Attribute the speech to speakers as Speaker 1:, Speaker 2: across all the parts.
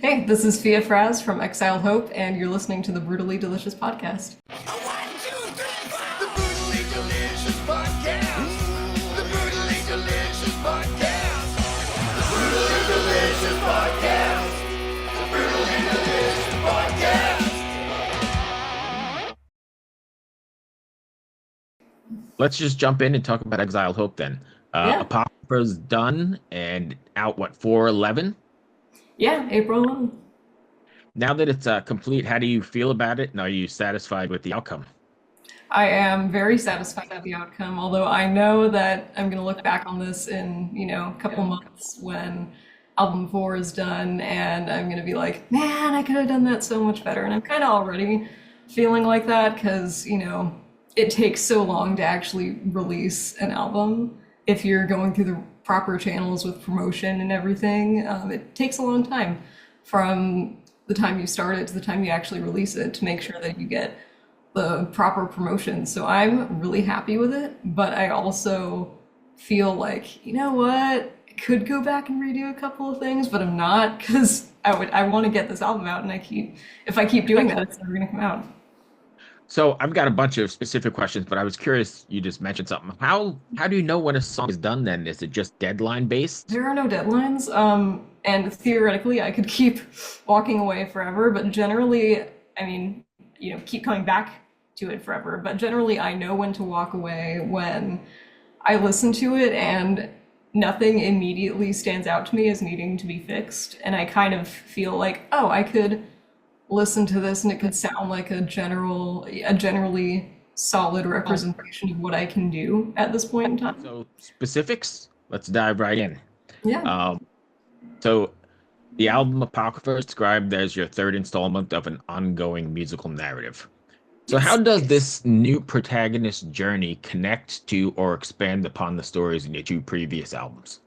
Speaker 1: Hey, this is Frasz from Exiled Hope, and you're listening to the Brutally Delicious podcast.
Speaker 2: The Brutally Delicious Podcast. The Brutally Delicious Podcast. The Brutally Delicious Podcast. The Brutally Delicious Podcast.
Speaker 3: Let's just jump in and talk about Exiled Hope then.
Speaker 1: Yeah,
Speaker 3: Apocrypha's done and out, what, 4/11?
Speaker 1: yeah, April 11th.
Speaker 3: Now that it's complete, how do you feel about it? And are you satisfied with the outcome?
Speaker 1: I am very satisfied with the outcome, although I know that I'm going to look back on this in, a couple months when album 4 is done, and I'm going to be like, man, I could have done that so much better. And I'm kind of already feeling like that because, it takes so long to actually release an album. If you're going through the proper channels with promotion and everything, it takes a long time from the time you start it to the time you actually release it to make sure that you get the proper promotion. So I'm really happy with it, but I also feel like, you know what? I could go back and redo a couple of things, but I'm not because I want to get this album out, and if I keep doing that, it's never gonna come out.
Speaker 3: So I've got a bunch of specific questions, but I was curious, you just mentioned something. How do you know when a song is done then? Is it just deadline based?
Speaker 1: There are no deadlines, and theoretically I could keep walking away forever, but generally, I mean, keep coming back to it forever. But generally, I know when to walk away when I listen to it and nothing immediately stands out to me as needing to be fixed, and I kind of feel like, oh, I could listen to this and it could sound like a generally solid representation of what I can do at this point in time.
Speaker 3: So specifics, let's dive right in.
Speaker 1: Yeah.
Speaker 3: Um, so the album Apocrypha is described as your third installment of an ongoing musical narrative. So how does this new protagonist's journey connect to or expand upon the stories in your two previous albums?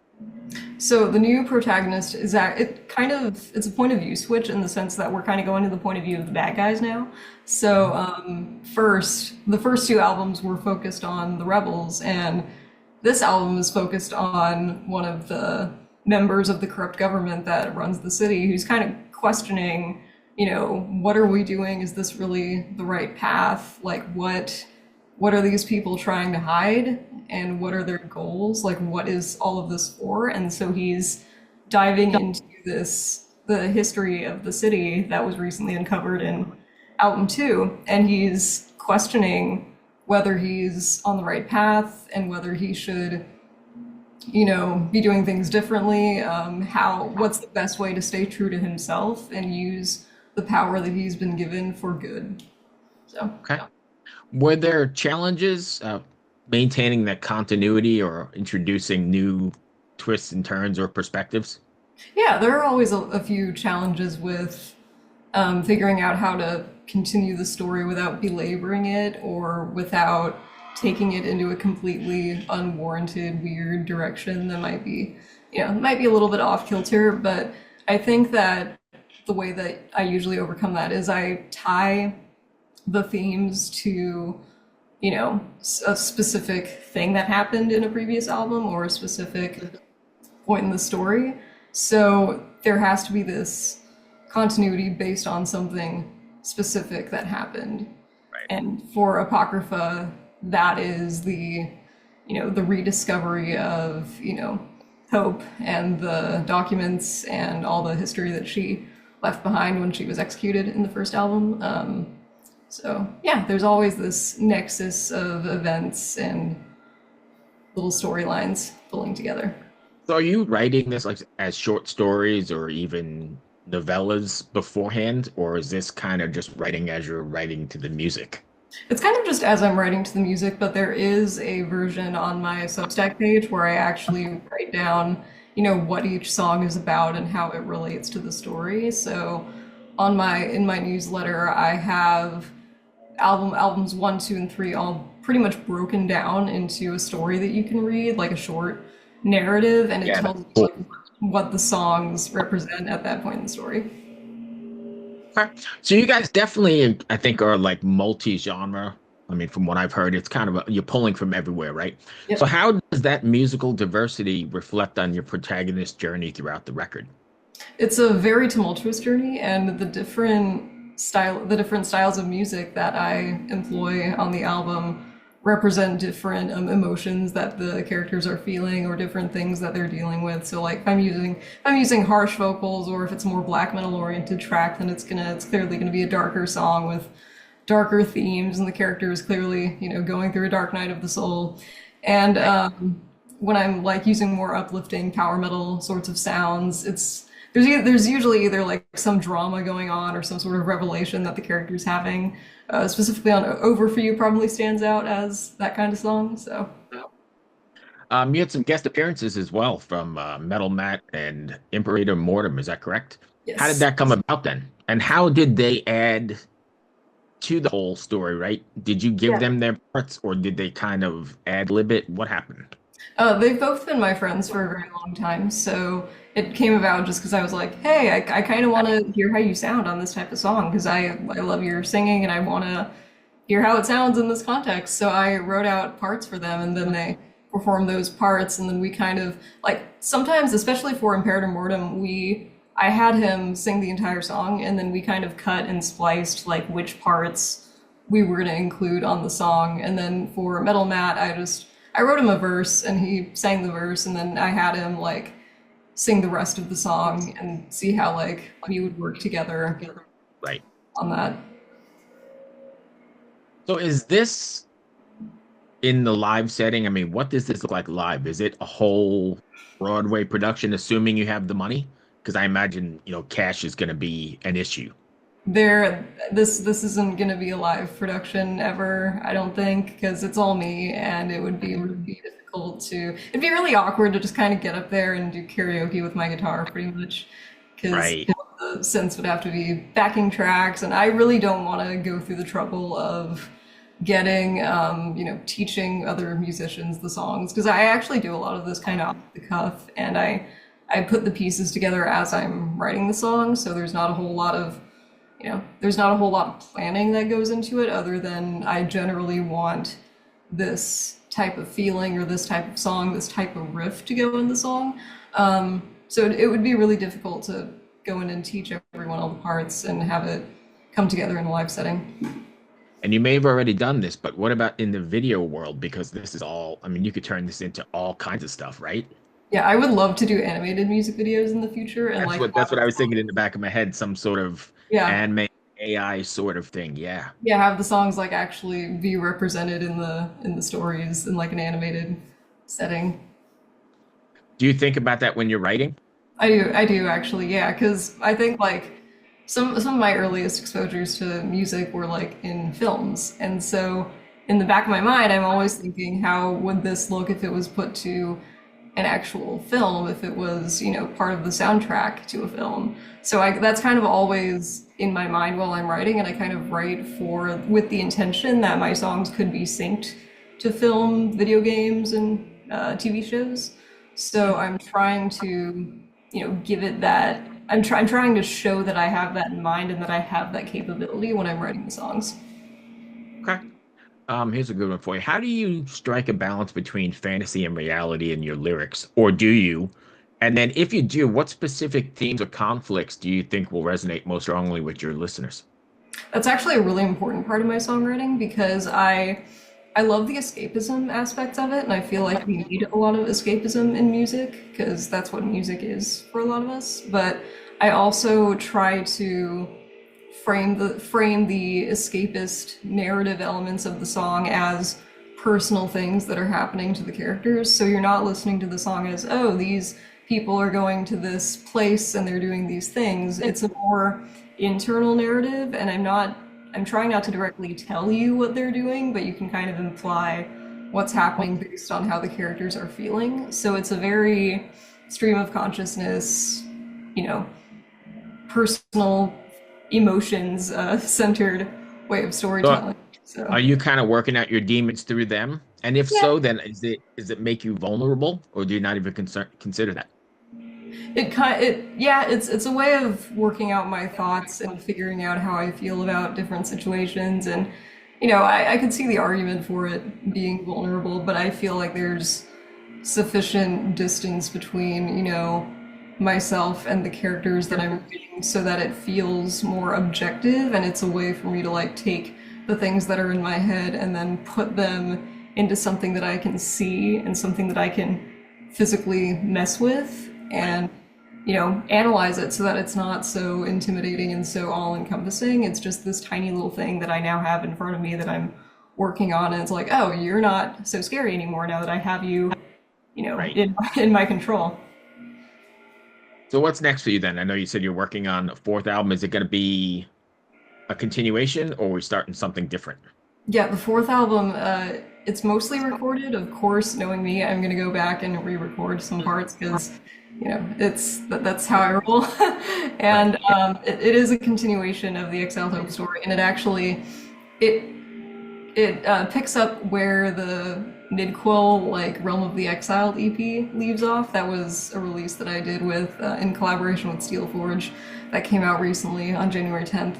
Speaker 1: So the new protagonist is that it's a point of view switch in the sense that we're kind of going to the point of view of the bad guys now. So the first two albums were focused on the rebels, and this album is focused on one of the members of the corrupt government that runs the city, who's kind of questioning, what are we doing? Is this really the right path? Like, what are these people trying to hide, and what are their goals? Like, what is all of this for? And so he's diving into the history of the city that was recently uncovered in album 2, and he's questioning whether he's on the right path and whether he should, be doing things differently. What's the best way to stay true to himself and use the power that he's been given for good? So.
Speaker 3: Okay. Were there challenges maintaining that continuity or introducing new twists and turns or perspectives?
Speaker 1: Yeah, there are always a few challenges with figuring out how to continue the story without belaboring it or without taking it into a completely unwarranted, weird direction that might be a little bit off kilter. But I think that the way that I usually overcome that is I tie the themes to, a specific thing that happened in a previous album or a specific point in the story. So there has to be this continuity based on something specific that happened.
Speaker 3: Right.
Speaker 1: And for Apocrypha, that is the rediscovery of, Hope and the documents and all the history that she left behind when she was executed in the first album. So yeah, there's always this nexus of events and little storylines pulling together.
Speaker 3: So are you writing this like as short stories or even novellas beforehand, or is this kind of just writing as you're writing to the music?
Speaker 1: It's kind of just as I'm writing to the music, but there is a version on my Substack page where I actually write down, what each song is about and how it relates to the story. So in my newsletter, I have albums 1, 2, and 3 all pretty much broken down into a story that you can read, like a short narrative, and it
Speaker 3: Yeah,
Speaker 1: tells
Speaker 3: that's
Speaker 1: you
Speaker 3: cool.
Speaker 1: like what the songs represent at that point in the story.
Speaker 3: Okay. So you guys definitely, I think, are like multi-genre. I mean, from what I've heard, it's kind of you're pulling from everywhere, right? So
Speaker 1: Yep.
Speaker 3: how does that musical diversity reflect on your protagonist's journey throughout the record?
Speaker 1: It's a very tumultuous journey, and the different styles of music that I employ on the album represent different emotions that the characters are feeling or different things that they're dealing with. So like if I'm using harsh vocals, or if it's a more black metal oriented track, then it's clearly gonna be a darker song with darker themes, and the character is clearly, going through a dark night of the soul. And
Speaker 3: Right.
Speaker 1: when I'm like using more uplifting power metal sorts of sounds, there's usually either like some drama going on or some sort of revelation that the character's having. Specifically on Over For You probably stands out as that kind of song. So
Speaker 3: You had some guest appearances as well from Metal Matt and Imperator Mortem. Is that correct? How did
Speaker 1: yes.
Speaker 3: that come about then? And how did they add to the whole story, right? Did you give them their parts or did they kind of ad lib it? What happened?
Speaker 1: They've both been my friends for a very long time, so it came about just because I was like, hey, I kind of want to hear how you sound on this type of song because I love your singing and I want to hear how it sounds in this context. So I wrote out parts for them and then they performed those parts, and then we kind of like sometimes, especially for Imperator Mortem, I had him sing the entire song and then we kind of cut and spliced like which parts we were going to include on the song. And then for Metal Matt, I wrote him a verse and he sang the verse, and then I had him like sing the rest of the song and see how like we would work together
Speaker 3: Right.
Speaker 1: on that.
Speaker 3: So is this in the live setting? I mean, what does this look like live? Is it a whole Broadway production, assuming you have the money? Because I imagine, cash is going to be an issue.
Speaker 1: This isn't gonna be a live production ever, I don't think, because it's all me, and it would be really difficult to. It'd be really awkward to just kind of get up there and do karaoke with my guitar, pretty much, because
Speaker 3: Right.
Speaker 1: the synths would have to be backing tracks, and I really don't want to go through the trouble of getting, teaching other musicians the songs, because I actually do a lot of this kind of off the cuff, and I put the pieces together as I'm writing the song, so there's not a whole lot of planning that goes into it other than I generally want this type of feeling or this type of song, this type of riff to go in the song. So it would be really difficult to go in and teach everyone all the parts and have it come together in a live setting.
Speaker 3: And you may have already done this, but what about in the video world? Because this is all, I mean, you could turn this into all kinds of stuff, right?
Speaker 1: Yeah, I would love to do animated music videos in the future and like
Speaker 3: That's what I was thinking in the back of my head, some sort of
Speaker 1: yeah,
Speaker 3: anime AI sort of thing. Yeah.
Speaker 1: yeah, have the songs like actually be represented in the stories in like an animated setting.
Speaker 3: Do you think about that when you're writing?
Speaker 1: I do actually, yeah, because I think like some of my earliest exposures to music were like in films, and so in the back of my mind, I'm always thinking, how would this look if it was put to an actual film, if it was, part of the soundtrack to a film. So that's kind of always in my mind while I'm writing, and I kind of write with the intention that my songs could be synced to film, video games, and TV shows. So I'm trying to, give it that. I'm trying to show that I have that in mind and that I have that capability when I'm writing the songs.
Speaker 3: Okay. Here's a good one for you. How do you strike a balance between fantasy and reality in your lyrics, or do you? And then if you do, what specific themes or conflicts do you think will resonate most strongly with your listeners?
Speaker 1: That's actually a really important part of my songwriting because I love the escapism aspects of it, and I feel like we need a lot of escapism in music because that's what music is for a lot of us. But I also try to frame the escapist narrative elements of the song as personal things that are happening to the characters. So you're not listening to the song as, oh, these people are going to this place and they're doing these things. It's a more internal narrative, and I'm trying not to directly tell you what they're doing, but you can kind of imply what's happening based on how the characters are feeling. So it's a very stream of consciousness, personal emotions centered way of
Speaker 3: So
Speaker 1: storytelling. So
Speaker 3: are you kind of working out your demons through them? And if
Speaker 1: yeah,
Speaker 3: so, then is it make you vulnerable, or do you not even consider that?
Speaker 1: it's a way of working out my thoughts and figuring out how I feel about different situations, and I could see the argument for it being vulnerable, but I feel like there's sufficient distance between myself and the characters that I'm reading so that it feels more objective, and it's a way for me to like take the things that are in my head and then put them into something that I can see and something that I can physically mess with and analyze it so that it's not so intimidating and so all-encompassing. It's just this tiny little thing that I now have in front of me that I'm working on, and it's like, oh, you're not so scary anymore now that I have you,
Speaker 3: Right.
Speaker 1: in my control.
Speaker 3: So what's next for you then? I know you said you're working on a fourth album. Is it going to be a continuation, or are we starting something different?
Speaker 1: Yeah, the fourth album, it's mostly recorded. Of course, knowing me, I'm gonna go back and re-record some parts because, that's how I roll. And it is a continuation of the Exiled Hope story, and it picks up where the Midquill, like Realm of the Exiled EP leaves off. That was a release that I did with in collaboration with Steelforge that came out recently on January 10th.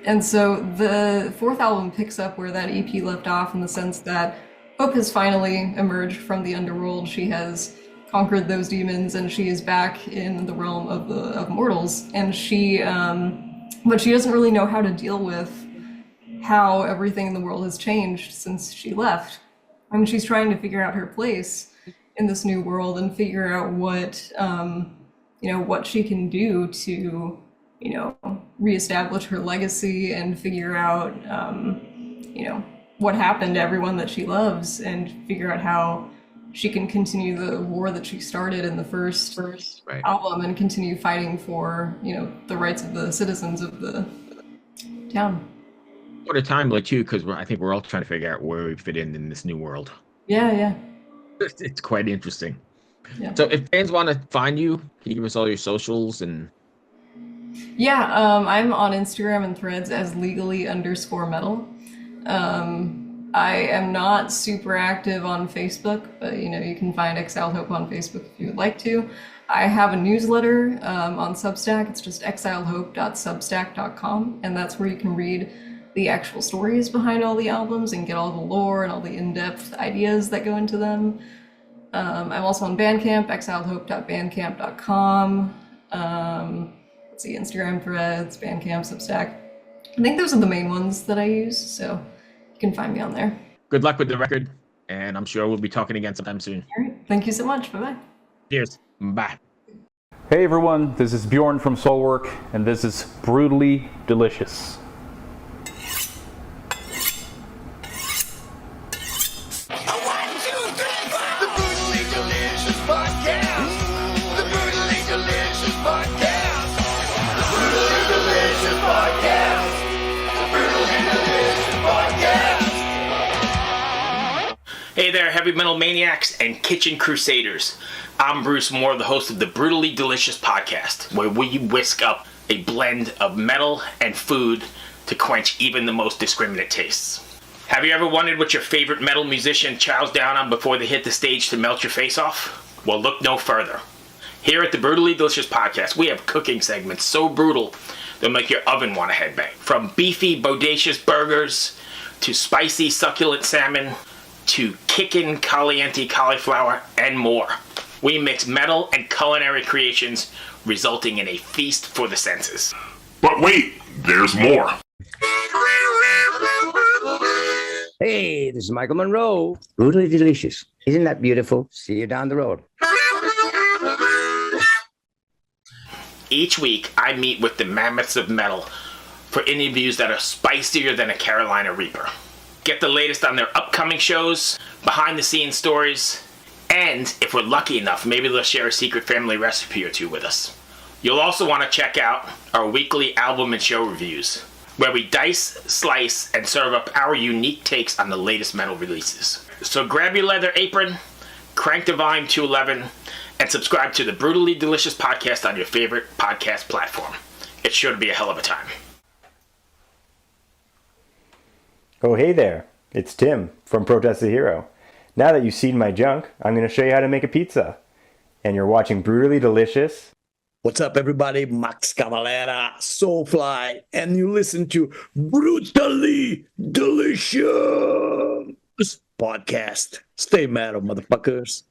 Speaker 1: And so the fourth album picks up where that EP left off, in the sense that Hope has finally emerged from the underworld. She has conquered those demons, and she is back in the realm of mortals. And but she doesn't really know how to deal with how everything in the world has changed since she left. I mean, she's trying to figure out her place in this new world and figure out what she can do to reestablish her legacy and figure out, what happened to everyone that she loves, and figure out how she can continue the war that she started in the first
Speaker 3: Right.
Speaker 1: album and continue fighting for, the rights of the citizens of the town.
Speaker 3: What a time, like, too, because I think we're all trying to figure out where we fit in this new world.
Speaker 1: Yeah.
Speaker 3: It's quite interesting.
Speaker 1: Yeah.
Speaker 3: So if fans want to find you, can you give us all your socials and...
Speaker 1: Yeah, I'm on Instagram and Threads as legally_metal. I am not super active on Facebook, but you can find Exiled Hope on Facebook if you would like to. I have a newsletter on Substack. It's just exiledhope.substack.com, and that's where you can read the actual stories behind all the albums and get all the lore and all the in-depth ideas that go into them. I'm also on Bandcamp, exiledhope.bandcamp.com. Let's see, Instagram, Threads, Bandcamp, Substack. I think those are the main ones that I use, so you can find me on there.
Speaker 3: Good luck with the record, and I'm sure we'll be talking again sometime soon.
Speaker 1: All right, thank you so much. Bye-bye.
Speaker 3: Cheers. Bye.
Speaker 4: Hey everyone, this is Bjorn from Soulwork, and this is Brutally Delicious.
Speaker 2: The Brutally Delicious Podcast. The Brutally Delicious Podcast. The Brutally Delicious Podcast. The Brutally Delicious Podcast.
Speaker 5: Hey there, heavy metal maniacs and kitchen crusaders. I'm Bruce Moore, the host of the Brutally Delicious Podcast, where we whisk up a blend of metal and food to quench even the most discriminate tastes. Have you ever wondered what your favorite metal musician chows down on before they hit the stage to melt your face off? Well, look no further. Here at the Brutally Delicious Podcast, we have cooking segments so brutal they'll make your oven want to headbang. From beefy, bodacious burgers, to spicy, succulent salmon, to kickin' caliente cauliflower, and more. We mix metal and culinary creations, resulting in a feast for the senses.
Speaker 6: But wait, there's more.
Speaker 7: Hey, this is Michael Monroe. Brutally delicious. Isn't that beautiful? See you down the road.
Speaker 5: Each week, I meet with the mammoths of metal for interviews that are spicier than a Carolina Reaper. Get the latest on their upcoming shows, behind-the-scenes stories, and if we're lucky enough, maybe they'll share a secret family recipe or two with us. You'll also want to check out our weekly album and show reviews, where we dice, slice, and serve up our unique takes on the latest metal releases. So grab your leather apron, crank the volume to 11, and subscribe to the Brutally Delicious Podcast on your favorite podcast platform. It's sure to be a hell of a time.
Speaker 8: Oh, hey there. It's Tim from Protest the Hero. Now that you've seen my junk, I'm going to show you how to make a pizza. And you're watching Brutally Delicious.
Speaker 9: What's up, everybody? Max Cavalera, Soulfly, and you listen to Brutally Delicious Podcast. Stay metal, motherfuckers.